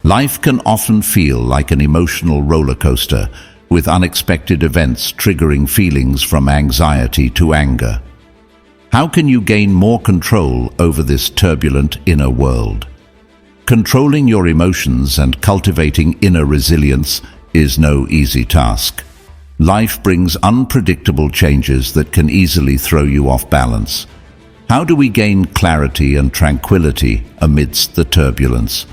Life can often feel like an emotional roller coaster, with unexpected events triggering feelings from anxiety to anger. How can you gain more control over this turbulent inner world? Controlling your emotions and cultivating inner resilience is no easy task. Life brings unpredictable changes that can easily throw you off balance. How do we gain clarity and tranquility amidst the turbulence?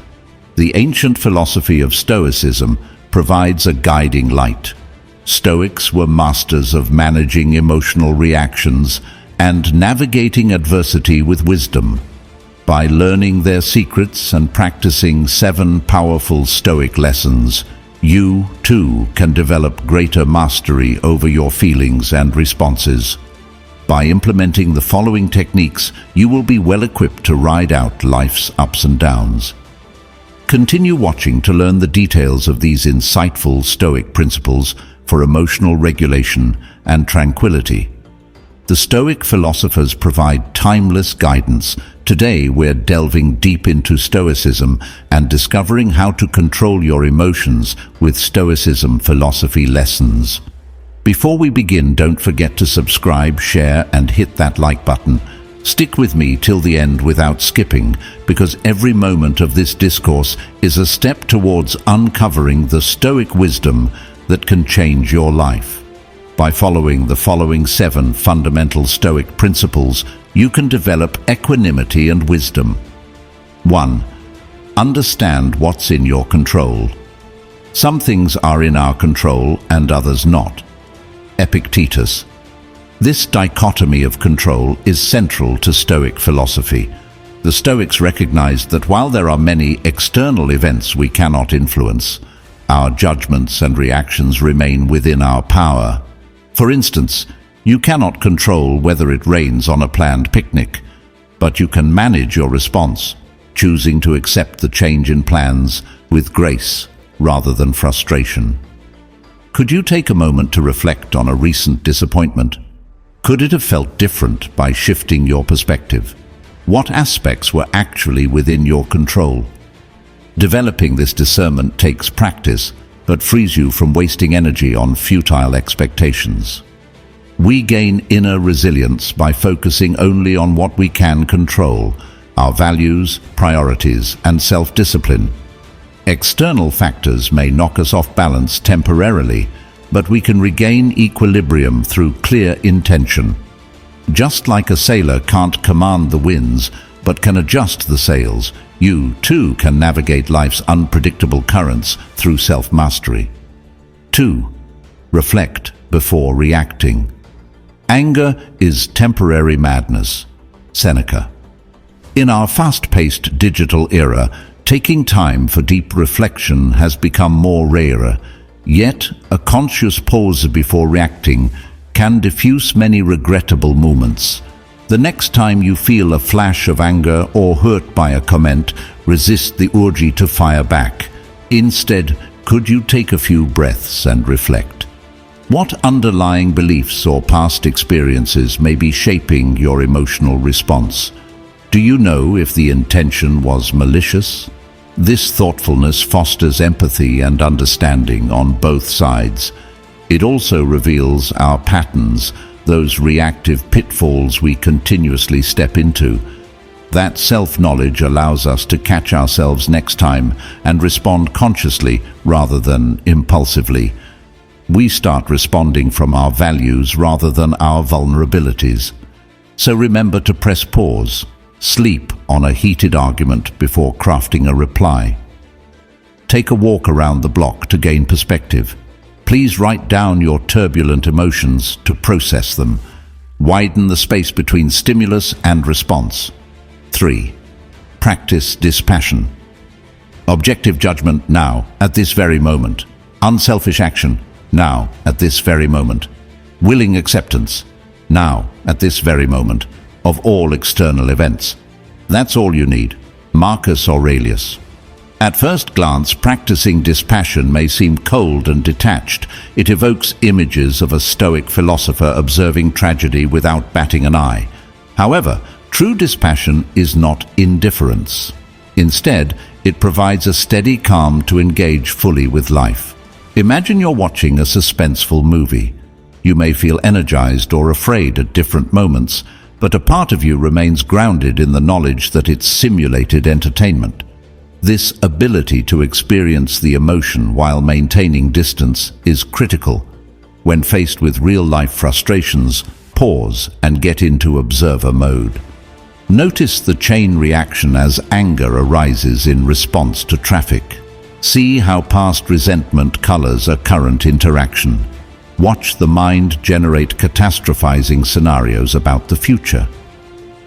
The ancient philosophy of Stoicism provides a guiding light. Stoics were masters of managing emotional reactions and navigating adversity with wisdom. By learning their secrets and practicing 7 powerful Stoic lessons, you, too, can develop greater mastery over your feelings and responses. By implementing the following techniques, you will be well equipped to ride out life's ups and downs. Continue watching to learn the details of these insightful Stoic principles for emotional regulation and tranquility. The Stoic philosophers provide timeless guidance. Today we're delving deep into Stoicism and discovering how to control your emotions with Stoicism philosophy lessons. Before we begin, don't forget to subscribe, share, and hit that like button. Stick with me till the end without skipping, because every moment of this discourse is a step towards uncovering the Stoic wisdom that can change your life. By following the following 7 fundamental Stoic principles, you can develop equanimity and wisdom. 1. Understand what's in your control. Some things are in our control and others not. Epictetus. This dichotomy of control is central to Stoic philosophy. The Stoics recognized that while there are many external events we cannot influence, our judgments and reactions remain within our power. For instance, you cannot control whether it rains on a planned picnic, but you can manage your response, choosing to accept the change in plans with grace rather than frustration. Could you take a moment to reflect on a recent disappointment? Could it have felt different by shifting your perspective? What aspects were actually within your control? Developing this discernment takes practice, but frees you from wasting energy on futile expectations. We gain inner resilience by focusing only on what we can control, our values, priorities, and self-discipline. External factors may knock us off balance temporarily, but we can regain equilibrium through clear intention. Just like a sailor can't command the winds, but can adjust the sails, you too can navigate life's unpredictable currents through self-mastery. 2. Reflect before reacting. Anger is temporary madness. Seneca. In our fast-paced digital era, taking time for deep reflection has become more rarer, yet a conscious pause before reacting can diffuse many regrettable moments. The next time you feel a flash of anger or hurt by a comment, resist the urge to fire back. Instead, could you take a few breaths and reflect? What underlying beliefs or past experiences may be shaping your emotional response? Do you know if the intention was malicious? This thoughtfulness fosters empathy and understanding on both sides. It also reveals our patterns, those reactive pitfalls we continuously step into. That self-knowledge allows us to catch ourselves next time and respond consciously rather than impulsively. We start responding from our values rather than our vulnerabilities. So remember to press pause, sleep on a heated argument before crafting a reply. Take a walk around the block to gain perspective. Please write down your turbulent emotions to process them. Widen the space between stimulus and response. 3. Practice dispassion. Objective judgment now, at this very moment. Unselfish action, now, at this very moment. Willing acceptance, now, at this very moment, of all external events. That's all you need. Marcus Aurelius. At first glance, practicing dispassion may seem cold and detached. It evokes images of a Stoic philosopher observing tragedy without batting an eye. However, true dispassion is not indifference. Instead, it provides a steady calm to engage fully with life. Imagine you're watching a suspenseful movie. You may feel energized or afraid at different moments, but a part of you remains grounded in the knowledge that it's simulated entertainment. This ability to experience the emotion while maintaining distance is critical. When faced with real-life frustrations, pause and get into observer mode. Notice the chain reaction as anger arises in response to traffic. See how past resentment colors a current interaction. Watch the mind generate catastrophizing scenarios about the future.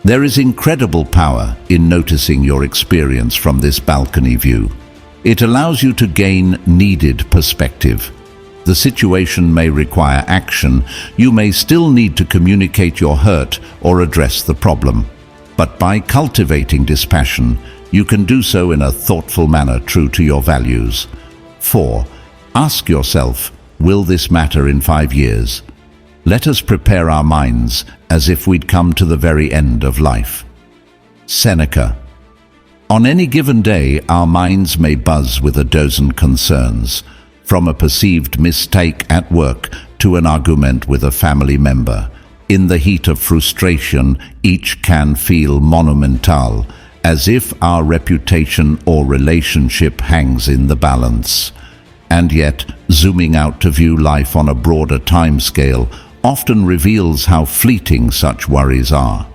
There is incredible power in noticing your experience from this balcony view. It allows you to gain needed perspective. The situation may require action. You may still need to communicate your hurt or address the problem. But by cultivating dispassion, you can do so in a thoughtful manner true to your values. 4. Ask yourself, will this matter in 5 years? Let us prepare our minds as if we'd come to the very end of life. Seneca. On any given day, our minds may buzz with a dozen concerns, from a perceived mistake at work to an argument with a family member. In the heat of frustration, each can feel monumental, as if our reputation or relationship hangs in the balance. And yet, zooming out to view life on a broader timescale often reveals how fleeting such worries are.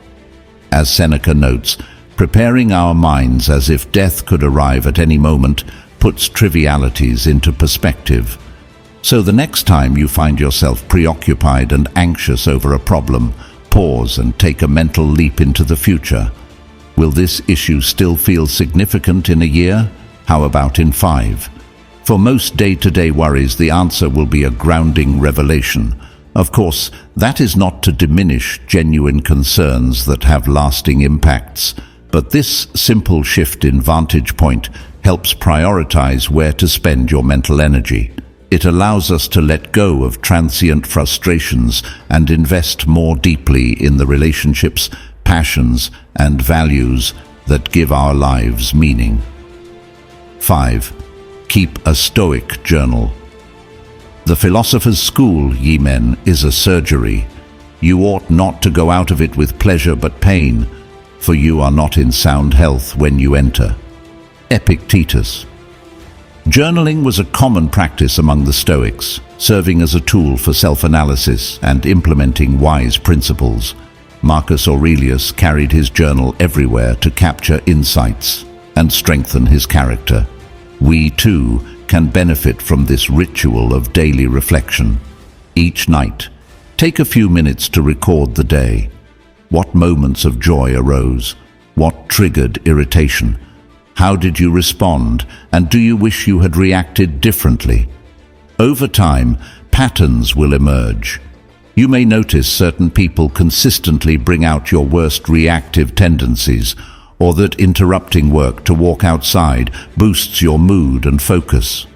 As Seneca notes, preparing our minds as if death could arrive at any moment puts trivialities into perspective. So the next time you find yourself preoccupied and anxious over a problem, pause and take a mental leap into the future. Will this issue still feel significant in a year? How about in 5? For most day-to-day worries, the answer will be a grounding revelation. Of course, that is not to diminish genuine concerns that have lasting impacts, but this simple shift in vantage point helps prioritize where to spend your mental energy. It allows us to let go of transient frustrations and invest more deeply in the relationships, passions, and values that give our lives meaning. 5. Keep a Stoic journal. The philosopher's school, ye men, is a surgery. You ought not to go out of it with pleasure but pain, for you are not in sound health when you enter. Epictetus. Journaling was a common practice among the Stoics, serving as a tool for self-analysis and implementing wise principles. Marcus Aurelius carried his journal everywhere to capture insights and strengthen his character. We, too, can benefit from this ritual of daily reflection. Each night, take a few minutes to record the day. What moments of joy arose? What triggered irritation? How did you respond, and do you wish you had reacted differently? Over time, patterns will emerge. You may notice certain people consistently bring out your worst reactive tendencies, or that interrupting work to walk outside boosts your mood and focus.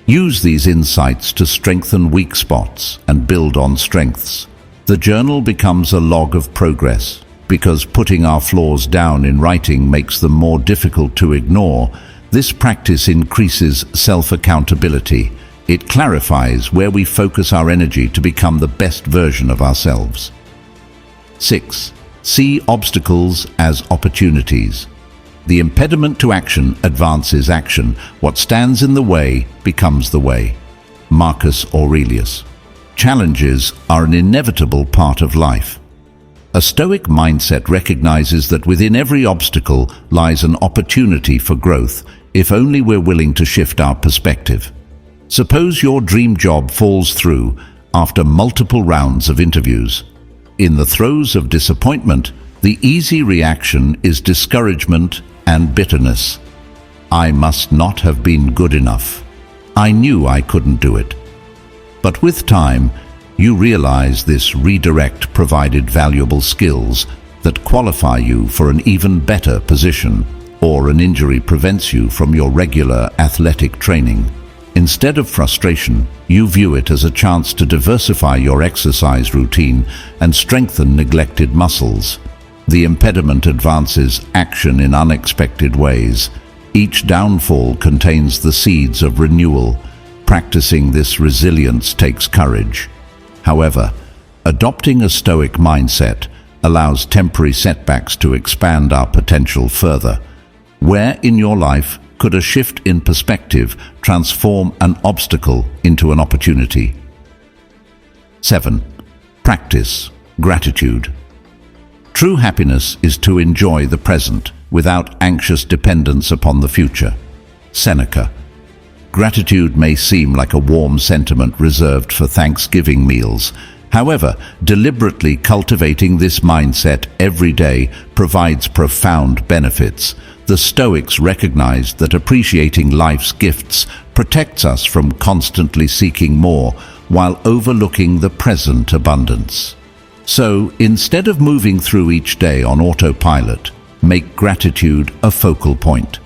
Use these insights to strengthen weak spots and build on strengths. The journal becomes a log of progress, because putting our flaws down in writing makes them more difficult to ignore. This practice increases self-accountability. It clarifies where we focus our energy to become the best version of ourselves. 6. See obstacles as opportunities. The impediment to action advances action. What stands in the way becomes the way. Marcus Aurelius. Challenges are an inevitable part of life. A Stoic mindset recognizes that within every obstacle lies an opportunity for growth, if only we're willing to shift our perspective. Suppose your dream job falls through after multiple rounds of interviews. In the throes of disappointment, the easy reaction is discouragement and bitterness. I must not have been good enough. I knew I couldn't do it. But with time, you realize this redirect provided valuable skills that qualify you for an even better position, or an injury prevents you from your regular athletic training. Instead of frustration, you view it as a chance to diversify your exercise routine and strengthen neglected muscles. The impediment advances action in unexpected ways. Each downfall contains the seeds of renewal. Practicing this resilience takes courage. However, adopting a Stoic mindset allows temporary setbacks to expand our potential further. Where in your life could a shift in perspective transform an obstacle into an opportunity? 7. Practice gratitude. True happiness is to enjoy the present without anxious dependence upon the future. Seneca. Gratitude may seem like a warm sentiment reserved for Thanksgiving meals. However, deliberately cultivating this mindset every day provides profound benefits. The Stoics recognized that appreciating life's gifts protects us from constantly seeking more while overlooking the present abundance. So, instead of moving through each day on autopilot, make gratitude a focal point.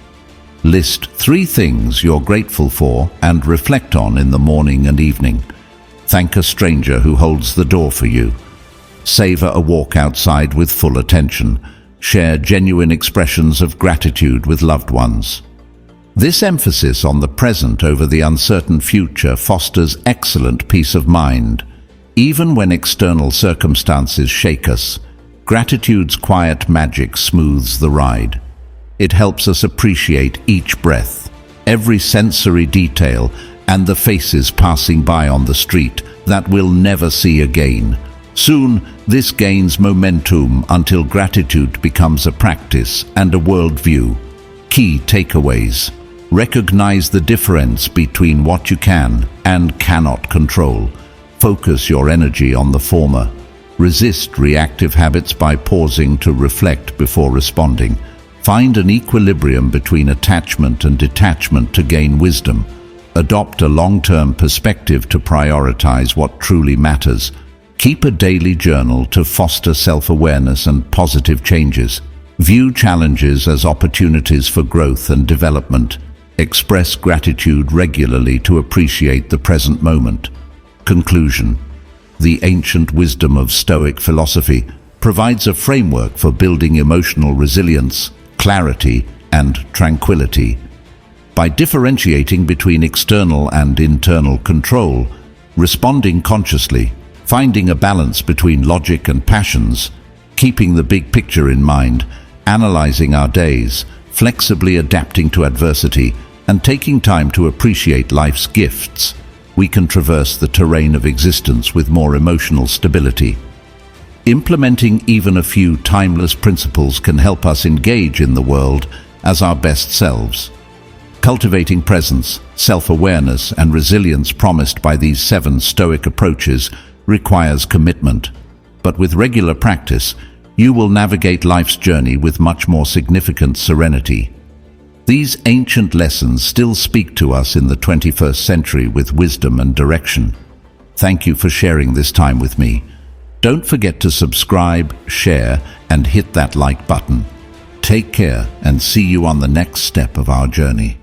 List 3 things you're grateful for and reflect on in the morning and evening. Thank a stranger who holds the door for you. Savor a walk outside with full attention. Share genuine expressions of gratitude with loved ones. This emphasis on the present over the uncertain future fosters excellent peace of mind. Even when external circumstances shake us, gratitude's quiet magic smooths the ride. It helps us appreciate each breath, every sensory detail, and the faces passing by on the street that we'll never see again. Soon, this gains momentum until gratitude becomes a practice and a worldview. Key takeaways. Recognize the difference between what you can and cannot control. Focus your energy on the former. Resist reactive habits by pausing to reflect before responding. Find an equilibrium between attachment and detachment to gain wisdom. Adopt a long-term perspective to prioritize what truly matters. Keep a daily journal to foster self-awareness and positive changes. View challenges as opportunities for growth and development. Express gratitude regularly to appreciate the present moment. Conclusion. The ancient wisdom of Stoic philosophy provides a framework for building emotional resilience, clarity, and tranquility. By differentiating between external and internal control, responding consciously, finding a balance between logic and passions, keeping the big picture in mind, analyzing our days, flexibly adapting to adversity, and taking time to appreciate life's gifts, we can traverse the terrain of existence with more emotional stability. Implementing even a few timeless principles can help us engage in the world as our best selves. Cultivating presence, self-awareness, and resilience promised by these 7 Stoic approaches requires commitment. But with regular practice, you will navigate life's journey with much more significant serenity. These ancient lessons still speak to us in the 21st century with wisdom and direction. Thank you for sharing this time with me. Don't forget to subscribe, share, and hit that like button. Take care and see you on the next step of our journey.